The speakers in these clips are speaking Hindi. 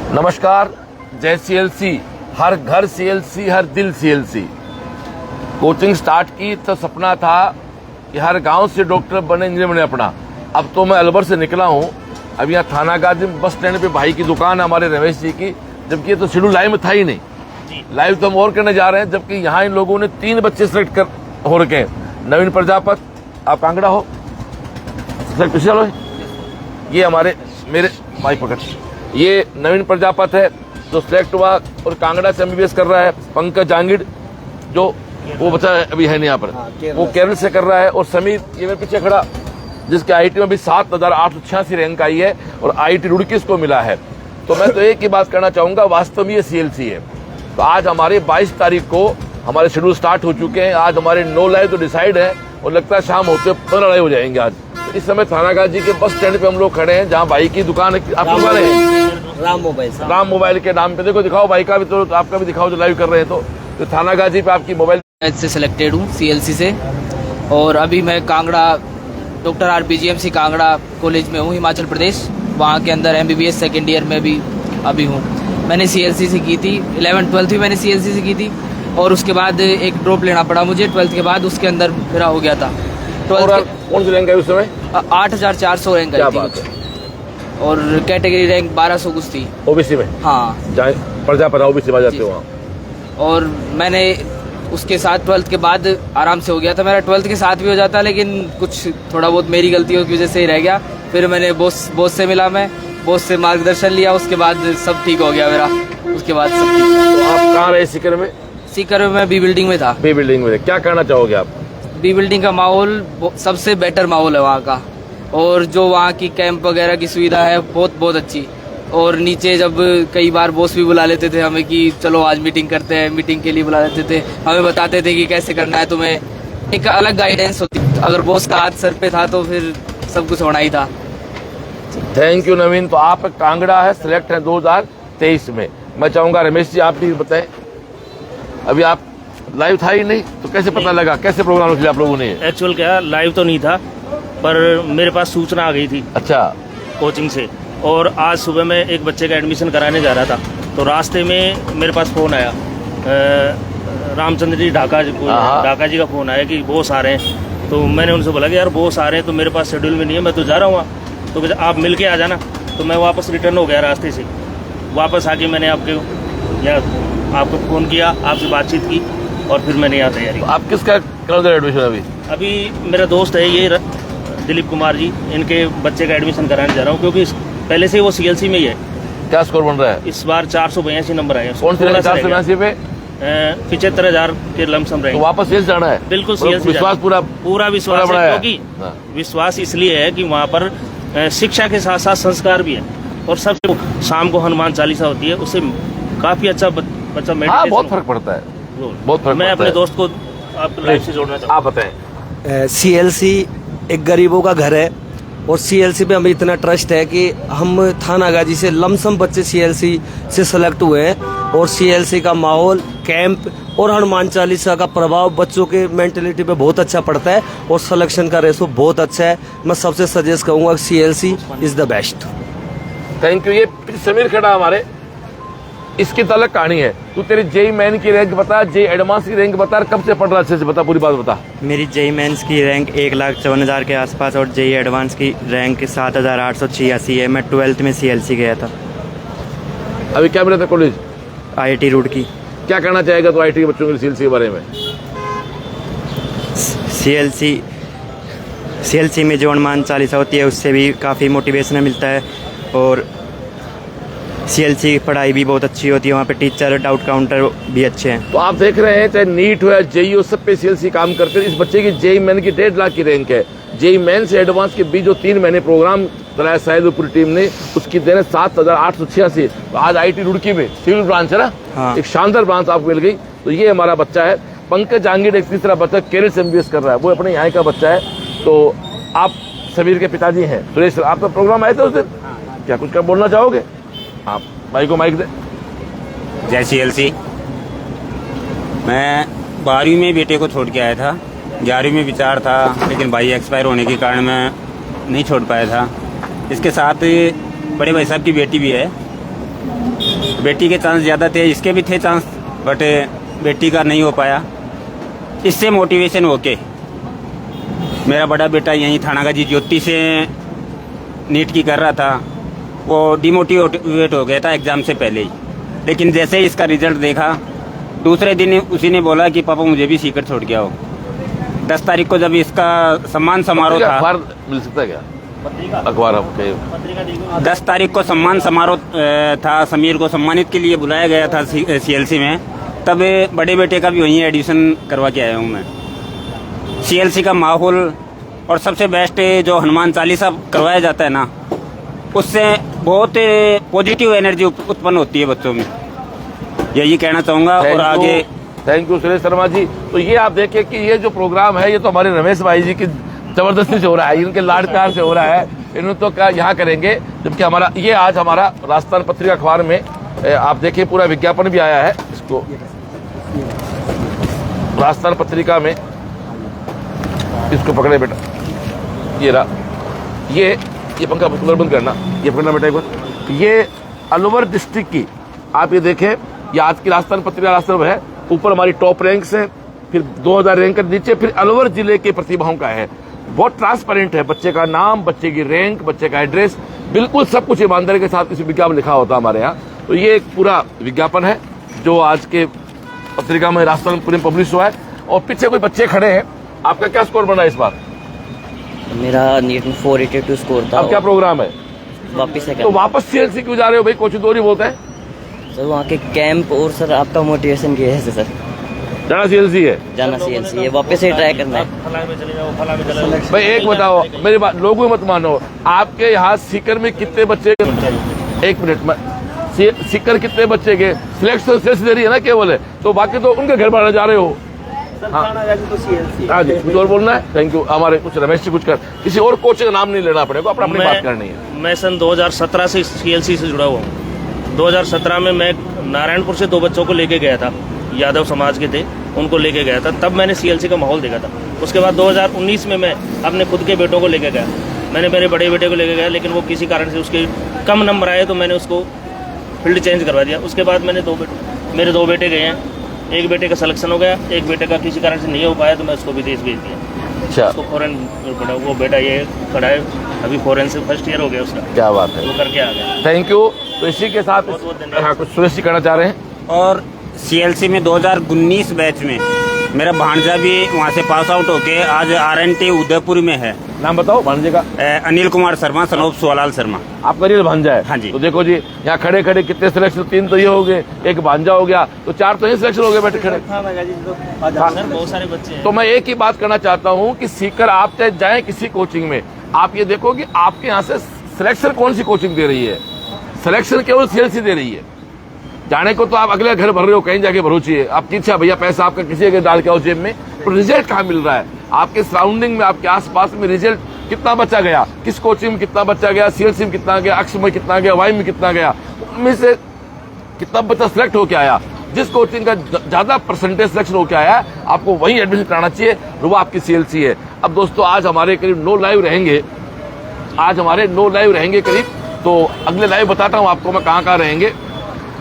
नमस्कार। जय सीएलसी। हर घर सीएलसी, हर दिल सीएलसी। कोचिंग स्टार्ट की तो सपना था कि हर गांव से डॉक्टर बने, इंजीनियर बने अपना। अब तो मैं अलवर से निकला हूँ। अब यहाँ थाना गाजी बस स्टैंड पे भाई की दुकान है हमारे रमेश जी की, जबकि ये तो शेड्यूल लाइव में था ही नहीं। लाइव तो हम और करने जा रहे हैं, जबकि यहाँ इन लोगों ने 3 बच्चे सेलेक्ट कर हो रखे हैं। नवीन प्रजापत, आप कांगड़ा हो, पीछे लो। ये हमारे मेरे भाई पकड़, ये नवीन प्रजापत है जो सिलेक्ट हुआ और कांगड़ा से एमबीबीएस कर रहा है। पंकज जांगिड़ जो वो बच्चा अभी है नहीं यहाँ पर, वो केरल से कर रहा है। और समीर ये मेरे पीछे खड़ा, जिसके आईटी में भी 7,886 रैंक आई है और आईटी रुड़की इसको मिला है। तो मैं तो एक ही बात करना चाहूंगा, वास्तव में ये सीएलसी है। तो आज हमारे 22 तारीख को हमारे शेड्यूल स्टार्ट हो चुके हैं। आज हमारे 9 लाइव तो डिसाइड है और लगता है शाम होते 15 लाइव हो जाएंगे आज। तो इस समय थाना गाजी के बस स्टैंड पे हम लोग खड़े हैं, जहाँ भाई की दुकान है। आप दुकान है राम मोबाइल के नाम पे। देखो दिखाओ भाई का भी, तो आपका भी दिखाओ जो लाइव कर रहे हैं। तो थाना गाजी पे आपकी मोबाइल से सिलेक्टेड हूँ सीएलसी से, और अभी मैं Kangra doctor RPGMC Kangra college में हूँ, हिमाचल प्रदेश। वहाँ के अंदर एमबीबीएस सेकेंड ईयर में भी अभी हूँ। मैंने सीएलसी से की थी 11th-12th भी मैंने सीएलसी से की थी, और उसके बाद एक ड्रॉप लेना पड़ा मुझे 12th के बाद। उसके अंदर मेरा हो गया था 12th। कौन सी रैंक आई उस समय? 8,400 रैंक आई थी कुछ, और कैटेगरी रैंक 1200 कुछ थी ओबीसी में। हाँ, प्रजापत ओबीसी में जाते हो। और मैंने उसके साथ 12th के बाद आराम से हो गया था मेरा। 12th के साथ भी हो जाता, लेकिन कुछ थोड़ा बहुत मेरी गलतियों की वजह से ही रह गया। फिर मैंने बॉस से मिला, मैं बॉस से मार्गदर्शन लिया, उसके बाद सब ठीक हो गया मेरा। उसके बाद सब ठीक। तो आप कहाँ रहे सीकर में? सीकर में मैं बी बिल्डिंग में था। बी बिल्डिंग में क्या कहना चाहोगे आप? बी बिल्डिंग का माहौल सबसे बेटर माहौल है वहाँ का, और जो वहाँ की कैंप वगैरह की सुविधा है बहुत अच्छी। और नीचे जब कई बार बॉस भी बुला लेते थे हमें कि चलो आज मीटिंग करते हैं, मीटिंग के लिए बुला लेते थे, हमें बताते थे कि कैसे करना है तुम्हें। एक अलग गाइडेंस होती। अगर बॉस का हाथ सर पे था तो फिर सब कुछ होना ही था। थैंक यू नवीन। तो आप कांगड़ा है, सिलेक्ट है 2023 में। मैं चाहूंगा रमेश जी आप भी बताएं। अभी आप लाइव था ही नहीं, तो कैसे पता लगा, कैसे प्रोग्राम किया आप लोगों ने? एक्चुअल क्या लाइव तो नहीं था, पर मेरे पास सूचना आ गई थी। अच्छा। कोचिंग से। और आज सुबह मैं एक बच्चे का एडमिशन कराने जा रहा था, तो रास्ते में मेरे पास फ़ोन आया, रामचंद्र जी ढाका जी का फ़ोन आया कि बॉस आ रहे हैं। तो मैंने उनसे बोला कि यार बॉस आ रहे हैं तो मेरे पास शेड्यूल में नहीं है, मैं तो जा रहा हूँ। तो आप मिल के आ जाना। तो मैं वापस रिटर्न हो गया रास्ते से। वापस आके मैंने आपको फ़ोन किया, आपसे बातचीत की, और फिर मैंने यहाँ तैयारी। आप किसका कर दे एडमिशन? अभी मेरा दोस्त है ये दिलीप कुमार जी, इनके बच्चे का एडमिशन कराने जा रहा हूँ, क्योंकि पहले से वो सीएलसी में ही है। क्या स्कोर बन रहा है? इस बार 482 नंबर आए। कौन से 482 पे? 75,000 के लमसम रहेंगे। तो वापस सीएलसी जाना है? बिल्कुल सीएलसी। विश्वास पूरा विश्वास है, क्योंकि विश्वास इसलिए है कि वहाँ पर शिक्षा के साथ साथ संस्कार भी है। और सब शाम को हनुमान चालीसा होती है, उससे काफी अच्छा बच्चा मेडिटेशन। बहुत फर्क पड़ता है, बहुत फर्क। मैं अपने दोस्त को आप लाइफ से जोड़ना चाहता हूँ। आप बताएं। सीएलसी एक गरीबों का घर है, और सीएलसी पे हमें इतना ट्रस्ट है कि हम थाना गाजी से लमसम बच्चे सीएलसी से सेलेक्ट हुए हैं। और सीएलसी का माहौल, कैंप और हनुमान चालीसा का प्रभाव बच्चों के मेंटलिटी पे बहुत अच्छा पड़ता है, और सिलेक्शन का रेशो बहुत अच्छा है। मैं सबसे सजेस्ट करूंगा CLC is the best. Thank you. ये समीर खड़ा हमारे, इसकी तो अलग कहानी है। तू तेरी जेई मेन की रैंक बता, जेई एडवांस की रैंक बता, कब से पढ़ रहा अच्छे से बता, पूरी बात बता। मेरी जेई मेंस की रैंक 1,54,000 के आसपास, और जेई एडवांस की रैंक 7,886 है। मैं 12th में सीएलसी गया था। अभी क्या मिला था कॉलेज? IIT रुड़की। क्या करना चाहेगा तो आईटी के बच्चों के सीएलसी के बारे में? सीएलसी में जो हनुमान चालीसा होती है उससे भी काफ़ी मोटिवेशन मिलता है, और सीएलसी की पढ़ाई भी बहुत अच्छी होती है। वहाँ पे टीचर, डाउट काउंटर भी अच्छे हैं। तो आप देख रहे हैं, चाहे नीट हो या जेई हो, सब पे सीएलसी काम करते हैं। इस बच्चे की जेई मेन की 1.5 लाख की रैंक है। जेई मेन से एडवांस के बीच जो 3 महीने प्रोग्राम चलाया शायद पूरी टीम ने, उसकी देने 7,886। तो आज आईटी रुड़की में सिविल ब्रांच है ना। हाँ। एक शानदार ब्रांच आपको मिल गई। तो ये हमारा बच्चा है पंकज जांगिड़, एक तीसरा बच्चा केरल से एमबीबीएस कर रहा है, वो अपने यहाँ का बच्चा है। तो आप समीर के पिताजी हैं सुरेश, आप तो प्रोग्राम आए थे उस दिन, क्या कुछ बोलना चाहोगे? आप भाई को माइक दे। जय सीएलसी। मैं 12वीं में बेटे को छोड़ के आया था, 11वीं में विचार था, लेकिन भाई एक्सपायर होने के कारण मैं नहीं छोड़ पाया था। इसके साथ बड़े भाई साहब की बेटी भी है, बेटी के चांस ज़्यादा थे, इसके भी थे चांस, बट बेटी का नहीं हो पाया। इससे मोटिवेशन होके मेरा बड़ा बेटा यहीं थानागाजी ज्योति से नीट की कर रहा था, वो डिमोटिवेट हो गया था एग्ज़ाम से पहले ही। लेकिन जैसे ही इसका रिजल्ट देखा, दूसरे दिन उसी ने बोला कि पापा मुझे भी सीकर छोड़ के आओ। 10 तारीख को जब इसका सम्मान समारोह था, अखबार मिल सकता है क्या अखबार आपके? 10 तारीख को सम्मान समारोह था, समीर को सम्मानित के लिए बुलाया गया था CLC में। तब बड़े बेटे का भी वहीं एडमिशन करवा के आया हूँ मैं। CLC का माहौल और सबसे बेस्ट जो हनुमान चालीसा करवाया जाता है ना, उससे बहुत पॉजिटिव एनर्जी उत्पन्न होती है बच्चों में, यही कहना चाहूँगा। और आगे थैंक यू सुरेश शर्मा जी। तो ये आप देखिए कि ये जो प्रोग्राम है ये तो हमारे रमेश भाई जी की जबरदस्ती से हो रहा है, इनके लाड प्यार से हो रहा है। इन्होंने तो क्या यहाँ करेंगे, जबकि हमारा ये आज हमारा राजस्थान पत्रिका अखबार में आप देखिए पूरा विज्ञापन भी आया है। इसको राजस्थान पत्रिका में, इसको पकड़े बेटा, ये रहा, ये पंखा कूलर बंद करना, ये पकड़ना बेटा एक बार। ये अलवर डिस्ट्रिक्ट की आप ये देखें, ये आज की राजस्थान पत्रिका राजस्थान है, ऊपर हमारी टॉप रैंक्स है, फिर 2000 रैंक के नीचे फिर अलवर जिले के प्रतिभाओं का है। बहुत ट्रांसपेरेंट है, बच्चे का नाम, बच्चे की रैंक, बच्चे का एड्रेस, बिल्कुल सब कुछ ईमानदारी के साथ इस विज्ञापन लिखा होता है हमारे यहाँ। तो ये एक पूरा विज्ञापन है जो आज के पत्रिका में राजस्थान पूरे पब्लिश हुआ है। और पीछे कोई बच्चे खड़े हैं, आपका क्या स्कोर बना इस बार? मेरा नीट में 482 स्कोर था। अब क्या प्रोग्राम है? वापिस है तो वापस CLC क्यों जा रहे हो भाई? कोचिंग दो नहीं बोलते हैं सर, वहाँ के कैंप और सर आपका मोटिवेशन क्या है सर? जाना CLC है, जाना CLC है, वापस से ट्राई करना है। फला में चले जाओ, फला में चले जाओ। भाई एक बताओ, मेरी बात लोगों मत मानो, आपके यहाँ सीकर में कितने बच्चे? एक मिनट में, सीकर कितने बच्चे के सिलेक्शन से दे रही है ना केवल है, तो बाकी तो उनके घर पर जा रहे हो। हाँ जी, कुछ और बोलना है? Thank you. हमारे कुछ रमेश जी कुछ कर, किसी और कोच का नाम नहीं लेना पड़ेगा, अपना अपनी बात करनी है। मैं सन 2017 से CLC से जुड़ा हुआ हूँ। 2017 में मैं नारायणपुर से 2 बच्चों को लेके गया था, यादव समाज के थे, उनको लेके गया था। तब मैंने CLC का माहौल देखा था। उसके बाद 2019 में मैं अपने खुद के बेटों को लेके गया। मैंने मेरे बड़े बेटे को लेके गया, लेकिन वो किसी कारण से उसके कम नंबर आए तो मैंने उसको फील्ड चेंज करवा दिया। उसके बाद मैंने मेरे 2 बेटे गए हैं, एक बेटे का सिलेक्शन हो गया, एक बेटे का किसी कारण से नहीं हो पाया तो मैं उसको विदेश भेज दिया। अच्छा, उसको फॉरेन पढ़ा, वो बेटा ये खड़ा है अभी फॉरेन से फर्स्ट ईयर हो गया उसका। क्या बात है, वो करके आ गया। Thank you. तो इसी के साथ हाँ कुछ सुरेश जी कहना चाह रहे हैं। और CLC में 2019 बैच में मेरा भांजा भी वहाँ से पास आउट होके आज RNT उदयपुर में है। नाम बताओ भांजे का? अनिल कुमार शर्मा, सनोप सुवालाल शर्मा। आपका रियल भांजा है? हाँ जी। तो देखो जी, यहाँ खड़े खड़े कितने सिलेक्शन, 3 तो ये हो गए, एक भांजा हो गया, तो 4 तो ये सिलेक्शन हो गए बैठे खड़े। सर बहुत सारे बच्चे हैं। तो मैं एक ही बात करना चाहता हूँ कि सीकर आप चाहे जाए किसी कोचिंग में, आप ये देखो कि आपके यहाँ से सिलेक्शन कौन सी कोचिंग दे रही है। सिलेक्शन केवल CLC दे रही है। जाने को तो आप अगले घर भर रहे हो, कहीं जाके भरो चाहिए, आप इच्छा भैया पैसा आपका किसी के डाल के आओ जेब में, तो रिजल्ट कहाँ मिल रहा है? आपके सराउंडिंग में, आपके आसपास में रिजल्ट कितना बच्चा गया, किस कोचिंग में कितना बच्चा गया, CLC में कितना गया, अक्ष में कितना गया, वाई में कितना गया, उनमें से कितना बच्चा सिलेक्ट होकर आया। जिस कोचिंग का ज्यादा परसेंटेज सिलेक्शन होकर आया आपको वही एडमिशन कराना चाहिए, वो आपकी CLC है। अब दोस्तों आज हमारे करीब 9 लाइव रहेंगे, आज हमारे 9 लाइव रहेंगे करीब, तो अगले लाइव बताता हूँ आपको मैं कहाँ रहेंगे।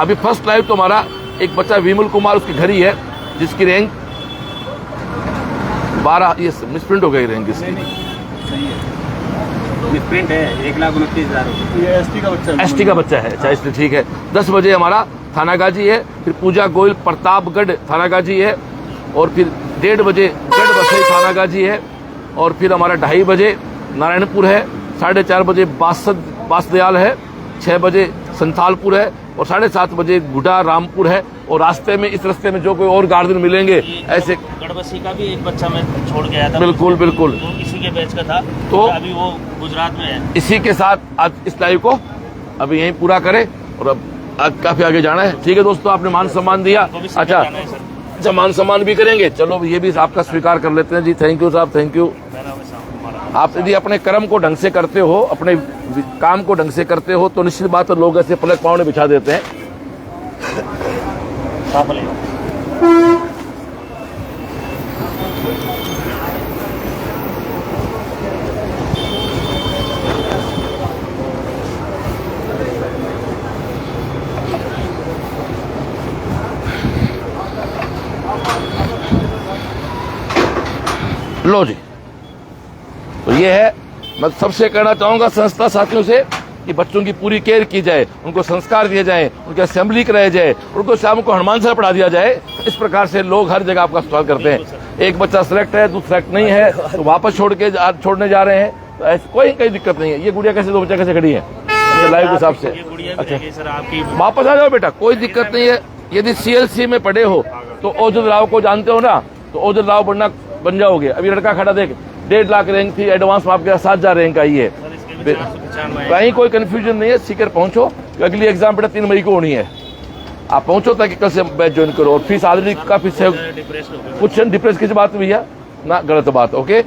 अभी फर्स्ट लाइव तो हमारा एक बच्चा विमल कुमार उसके घर ही है, जिसकी रैंक 12, ये मिसप्रिंट हो गई रैंक इसकी, मिसप्रिंट है, 1,29,000। ST का बच्चा है। अच्छा इसलिए ठीक है। 10 बजे हमारा थानागाजी है, फिर पूजा गोयल प्रतापगढ़ थानागाजी है, और फिर 1:30 बजे गढ़ बसई थानागाजी है, और फिर हमारा 2:30 बजे नारायणपुर है, 4:30 बजे बासदयाल है, 6 बजे संथालपुर है, और 7:30 बजे गुडा रामपुर है। और रास्ते में, इस रास्ते में जो कोई और गार्जियन मिलेंगे ऐसे। गढ़बसी का भी एक बच्चा मैं छोड़ के आया था। बिल्कुल बिल्कुल, तो इसी के बैच का था, तो अभी वो गुजरात में है। इसी के साथ आज इस लाइव को अभी यहीं पूरा करें, और अब आज काफी आगे जाना है। ठीक है दोस्तों, आपने मान सम्मान दिया। अच्छा मान सम्मान भी करेंगे, चलो ये भी आपका स्वीकार कर लेते हैं जी। थैंक यू साहब, थैंक यू। आप यदि अपने कर्म को ढंग से करते हो, अपने काम को ढंग से करते हो, तो निश्चित बात है लोग ऐसे पलक पाँव बिछा देते हैं। लो जी, तो ये है। मैं सबसे कहना चाहूंगा संस्था साथियों से कि बच्चों की पूरी केयर की जाए, उनको संस्कार दिए जाएं, उनकी असेंबली कराई जाए, उनको शाम को हनुमान सर पढ़ा दिया जाए। इस प्रकार से लोग हर जगह आपका स्वागत करते हैं। एक बच्चा सिलेक्ट है, दूसरा सिलेक्ट नहीं है, तो वापस छोड़ने जा रहे हैं, तो ऐसी कोई दिक्कत नहीं है। ये गुड़िया कैसे, दो बच्चा कैसे खड़ी है लाइव के हिसाब से? अच्छा, सर आपकी वापस आ जाओ बेटा, कोई दिक्कत नहीं है। यदि सीएलसी में पढ़े हो तो ओजल राव को जानते हो ना, तो ओजल राव बन जाओगे। अभी लड़का खड़ा देख, 1.5 लाख रैंक थी, एडवांस में आपके 7,000 रैंक आई है। कहीं कोई कंफ्यूजन नहीं है, सीकर पहुंचो। अगली एग्जाम बेटा 3 मई को होनी है, आप पहुंचो ताकि कल से बैच ज्वाइन करो। और फीस ऑलरेडी काफी कुछ डिप्रेस किस बात भैया ना, गलत बात। ओके।